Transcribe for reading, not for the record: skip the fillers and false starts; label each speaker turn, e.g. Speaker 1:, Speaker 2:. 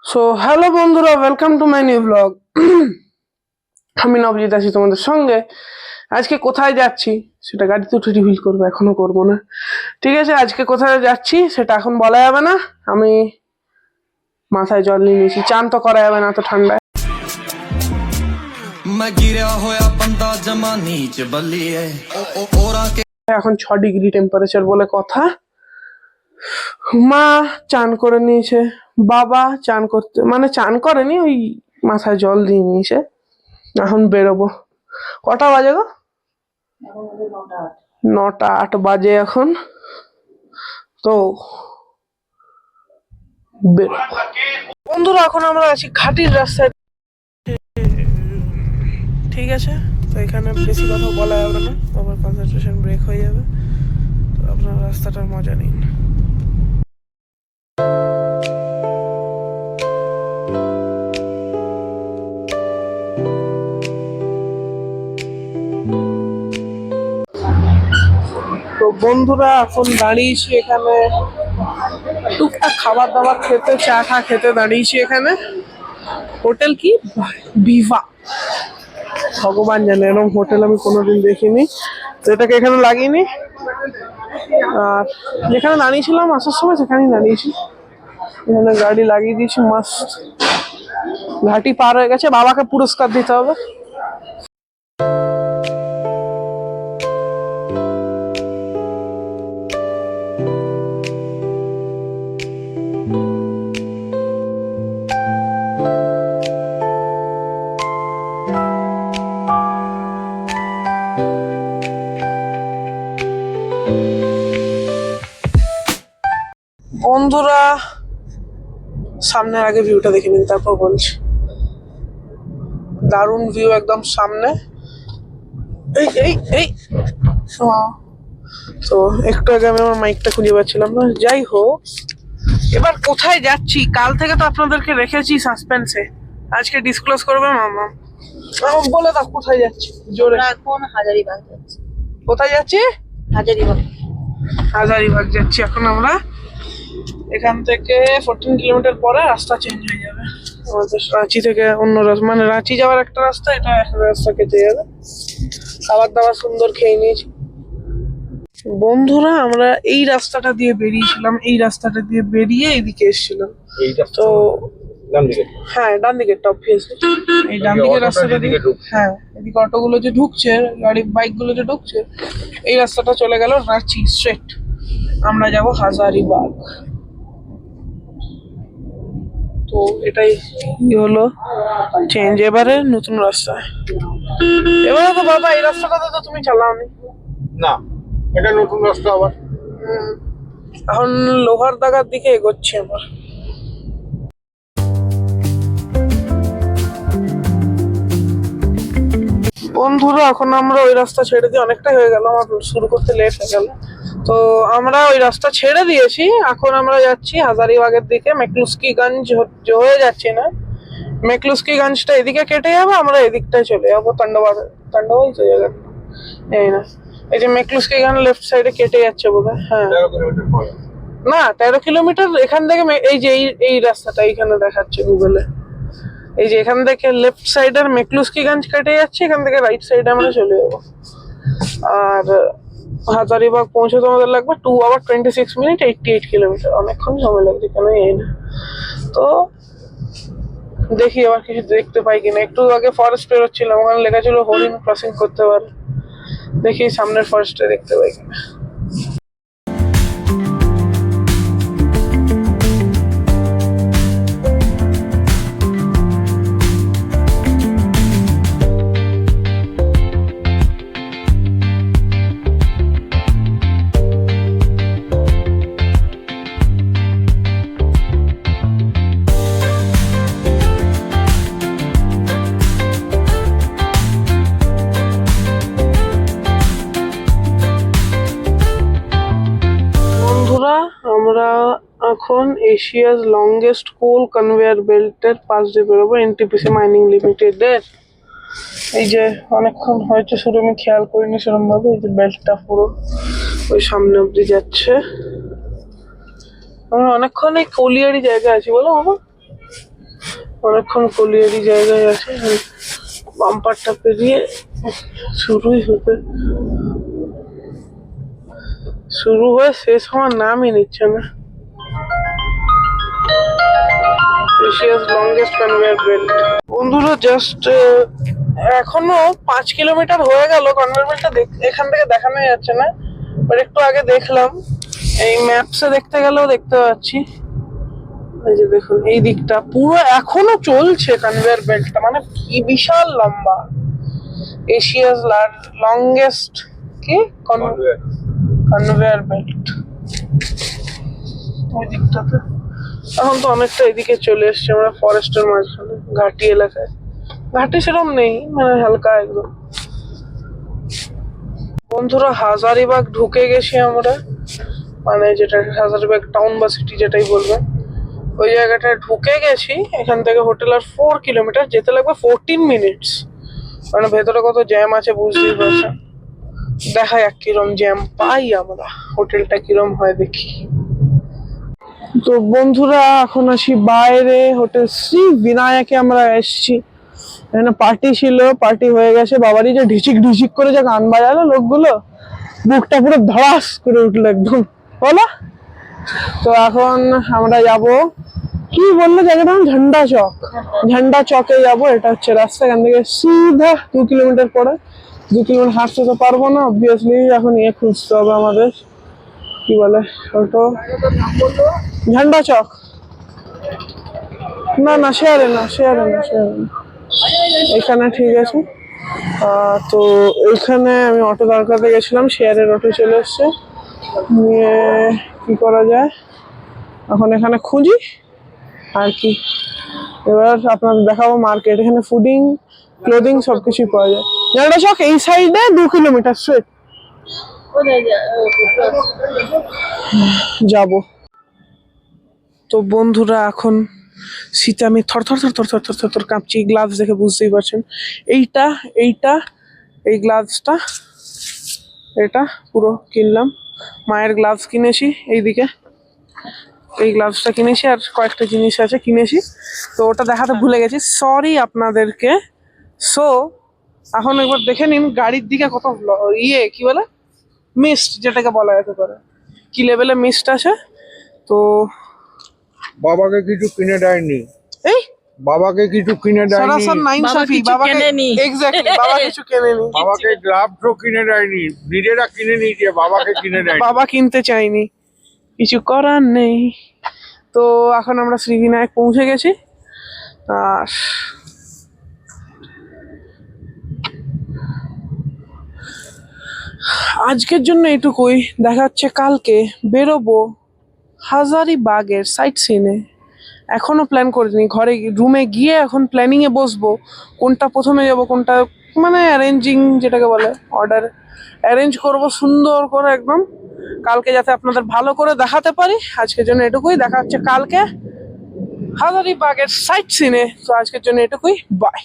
Speaker 1: So hello বন্ধুরা, welcome to my new blog. আমি নবজিৎ আছি তোমাদের সঙ্গে। আজকে কোথায় যাচ্ছি সেটা গাড়িতে উঠে রিভিল করবো, এখনো করবো না। ঠিক আছে, আজকে কোথায় যাচ্ছি সেটা এখন বলা যাবে না। আমি মাথায় জল নিয়ে নিয়েছি, চান তো করা যাবে না তো ঠান্ডায়। এখন 6 ডিগ্রি টেম্পারেচার বলে কথা। মা চান করে নিয়েছে, বাবা চান করতে মানে চান করেনি, ওই মাথায় জল দিয়ে নিয়েছে। এখন বেরোবো। কটা বাজে গো? 9টা 8 বাজে এখন। তো বন্ধুরা, এখন আমরা আছি ঘাটির রাস্তায়। ঠিক আছে, তো এখানে বেশি কথা বলা যাবে না, আবার কনসেন্ট্রেশন ব্রেক হয়ে যাবে। তো আপনার রাস্তাটার মজা নিন। তো বন্ধুরা, এখন দাঁড়িয়েছি এখানে টুকটাক খাবার দাবার খেতে, চা টা খেতে দাঁড়িয়েছি এখানে। হোটেল কি ভিভা, ভগবান জানে, এরকম হোটেল আমি কোনোদিন দেখিনি। তো এটাকে এখানে লাগিনি, আর যেখানে দাঁড়িয়েছিলাম আসার সময় সেখানেই দাঁড়িয়েছি। এখানে গাড়ি লাগিয়ে দিয়েছি, মাস্ট। ঘাটি পার হয়ে গেছে, বাবাকে পুরস্কার দিতে হবে। বন্ধুরা, সামনে আগে ভিউটা দেখে নিন, তারপর বলছি। দারুণ ভিউ একদম সামনে। এই এই এই তো একটু আগে আমি আমার মাইকটা খুঁজে পাচ্ছিলাম না। যাই হোক, এবার কোথায় যাচ্ছি? কাল থেকে তো আপনাদেরকে রেখেছি সাসপেন্সে, আজকে ডিসক্লোজ করবে মামা। বলে দাও কোথায় যাচ্ছি জোরে।
Speaker 2: এখন হাজারিবাগ যাচ্ছি।
Speaker 1: কোথায় যাচ্ছি?
Speaker 2: হাজারিবাগ।
Speaker 1: হাজারিবাগ যাচ্ছি এখন আমরা। এখান থেকে 14 কিলোমিটার পরে রাস্তা চেঞ্জ হয়ে যাবে আমাদের। রাঁচি থেকে অন্য রাস্তা, মানে রাঁচি যাওয়ার একটা রাস্তা, এটা একটা রাস্তা কেটে যাবে। খাবার দাবার সুন্দর খেয়ে নিয়েছি। বন্ধুরা, আমরা এই রাস্তাটা দিয়ে বেরিয়েছিলাম, এই রাস্তাটা দিয়ে বেরিয়ে এদিকে এসেছিলাম। তো হ্যাঁ, ডান দিকেরটা অবভিয়াসলি। এই ডান দিকের রাস্তাটা দিয়ে, হ্যাঁ, এদিকে অটোগুলো যে ঢুকছে, গাড়ি বাইক গুলো যে ঢুকছে, এই রাস্তাটা চলে গেল রাঁচি স্ট্রেট। আমরা যাব হাজারিবাগ। তো এটাই হলো চেঞ্জ, এবারে নতুন রাস্তায়। এবারে তো বাবা এই রাস্তাটাতে তো তুমি চালাওনি
Speaker 3: না, এটা নতুন রাস্তা আবার।
Speaker 1: এখন লোহার দাগার দিকে এগোচ্ছি আমরা। বন্ধুরা, এখন আমরা ওই রাস্তা ছেড়ে দিয়ে, অনেকটাই হয়ে গেল, আমার শুরু করতে লেট হয়ে গেল। তো আমরা ওই রাস্তা ছেড়ে দিয়েছি, এখন আমরা যাচ্ছি হাজারিবাগের দিকে। মেকলুস্কিগঞ্জ হয়ে যাচ্ছি না, মেকলুস্কিগঞ্জটা এদিকে কেটে যাবে, আমরা এদিকটায় চলে যাবো। তান্ডবাজ তো জায়গা এই না, এই যে মেকলুস্কিগঞ্জ লেফট সাইডে কেটে যাচ্ছে বোধহয়। হ্যাঁ,
Speaker 3: 13 কিলোমিটার পরে।
Speaker 1: না, 13 কিলোমিটার এখান থেকে। এই যে এই রাস্তাটা এইখানে দেখাচ্ছে গুগলে, এই যে এখান থেকে লেফট সাইডের মেকলুস্কিগঞ্জ কেটে যাচ্ছে, এখান থেকে রাইট সাইডে আমরা চলে যাবো। আর হাজারিবাগ পৌঁছতে আমাদের লাগবে 2 আওয়ার 26 মিনিট, 88 কিলোমিটার। অনেকক্ষণ সময় লাগছে, কেন এই না। তো দেখি আবার কিছু দেখতে পাই কিনা। একটু আগে ফরেস্ট পেরোচ্ছিলাম, ওখানে লেখা ছিল হরিণ ক্রসিং করতে পারে। দেখি সামনের ফরেস্টে দেখতে পাই কিনা। আমরা এখন এশিয়ার লংগেস্ট কোল কনভেয়ার বেল্টের পাশ দিয়ে বেরোবো, এনটিপিসি মাইনিং লিমিটেডের। এই যে অনেকক্ষণ হয়েছে, শুরু আমি খেয়াল করিনি সেরকম ভাবে। এই যে বেল্টটা পুরো ওই সামনে অব্দি যাচ্ছে। আমরা অনেকক্ষণ এই কলিয়ারি জায়গা আছি, বলো বাবা। অনেকক্ষণ কলিয়ারি জায়গায় আছে, বাম্পারটা পেরিয়ে শুরু হয়ে শেষ হওয়ার নামই নিচ্ছে না। Asia's longest conveyor belt. বন্ধুরা জাস্ট এখনো 5 কিলোমিটার হয়ে গেল। কনভেয়ার বেল্টটা এখান থেকে দেখানো যাচ্ছে না, বাট একটু আগে দেখলাম, এই ম্যাপসে দেখতে গেলেও দেখতে পাচ্ছি। এই যে দেখুন, এই দিকটা পুরো এখনো চলছে কনভেয়ার বেল্টটা, মানে কি বিশাল লম্বা। এশিয়াস লংগেস্ট কি কনভেয়ার বেল্ট ওই দিকটাতে। এখন তো অনেকটা এদিকে চলে এসছে, আমরা ফরেস্টের মাঝখানে, ঘাটি এলাকায়। ঘাটি সেরকম নেই, মানে হালকা একদম। বন্ধুরা হাজারিবাগ ঢুকে গেছি আমরা, মানে যেটা হাজারিবাগ টাউন বা সিটি যেটাই বলবেন, ওই জায়গাটায় ঢুকে গেছি। এখান থেকে হোটেল আর 4 কিলোমিটার যেতে লাগবে 14 মিনিটস। মানে ভেতরে কত জ্যাম আছে বুঝতেই পারছেন। দেখা যাক কিরম জ্যাম পাই আমরা, হোটেলটা কিরম হয় দেখি। তো বন্ধুরা এখন আসি বাইরে, হোটেল শ্রী বিনায়কে আমরা এসছি। এখানে পার্টি ছিল, পার্টি হয়ে গেছে। বাবারই যে ঢিচিক ঢিচিক করে যে গান বাজালো লোকগুলো, বুকটা পুরো ধড়াস করে উঠলো একদম, বলো। তো এখন আমরা যাব, কি বললো জায়গাটা, ঝান্ডা চক। ঝান্ডা চকে যাব, এটা হচ্ছে রাস্তা। এখান থেকে সিধা 2 কিলোমিটার পরে। 2 কিলোমিটার হাঁটতে তো পারবো না অবভিয়াসলি, এখন খুঁজতে হবে আমাদের, কি বলে ওটো, ঝান্ডা চক। না শেয়ারে না এখানে ঠিক আছে। তো এইখানে আমি অটো দাঁড় করাতে গেছিলাম, শেয়ারের অটো চলে এসছে। নিয়ে কি করা যায় এখন, এখানে খুঁজি আর কি। এবার আপনাদের দেখাবো মার্কেট। এখানে ফুডিং, ক্লোদিং সবকিছুই পাওয়া যায়। ঝান্ডা চক এই সাইডে 2 কিলোমিটার স্ট্রেট যাব। তো বন্ধুরা এখন শীতে আমি থর থর কাঁপছি। গ্লাভস দেখে বুঝতেই পারছেন। এই গ্লাভসটা, এটা পুরো কিনলাম। মায়ের গ্লাভস কিনেছি, এইদিকে এই গ্লাভসটা কিনেছি, আর কয়েকটা জিনিস আছে কিনেছি, তো ওটা দেখাতে ভুলে গেছি, সরি আপনাদেরকে। সো এখন একবার দেখে নিন গাড়ির দিকে কত কি বলে মিস্ট, যেটাকে বলা যেতে পারে, কি লেভেলে মিস্ট আছে। তো
Speaker 3: বাবাকে কিছু কিনে দেয়নি,
Speaker 1: এই
Speaker 3: বাবাকে কিছু কিনে দেয়নি,
Speaker 1: সরাসরি নাইনসাফি বাবাকে এক্স্যাক্টলি বাবা কিছু কেনেনি,
Speaker 3: বাবাকে গ্লাভসও কিনে দেয়নি, নিজেরা কিনে নিয়েছে, বাবাকে কিনে দেয়নি।
Speaker 1: বাবা কিনতে চাইনি, কিছু করার নেই। তো এখন আমরা শ্রীবিনায়ক পৌঁছে গেছি। আর আজকের জন্য এটুকুই, দেখা হচ্ছে কালকে। বেরোবো হাজারিবাগের সাইট সিনে। এখনো প্ল্যান করিনি, ঘরে রুমে গিয়ে এখন প্ল্যানিং এ বসবো, কোনটা প্রথমে যাব, কোনটা মানে অ্যারেঞ্জিং যেটাকে বলে, অর্ডার অ্যারেঞ্জ করব সুন্দর করে একদম, কালকে যাতে আপনাদের ভালো করে দেখাতে পারি। আজকের জন্য এটুকুই, দেখা হচ্ছে কালকে হাজারিবাগের সাইট সিনে। তো আজকের জন্য এটুকুই, বাই।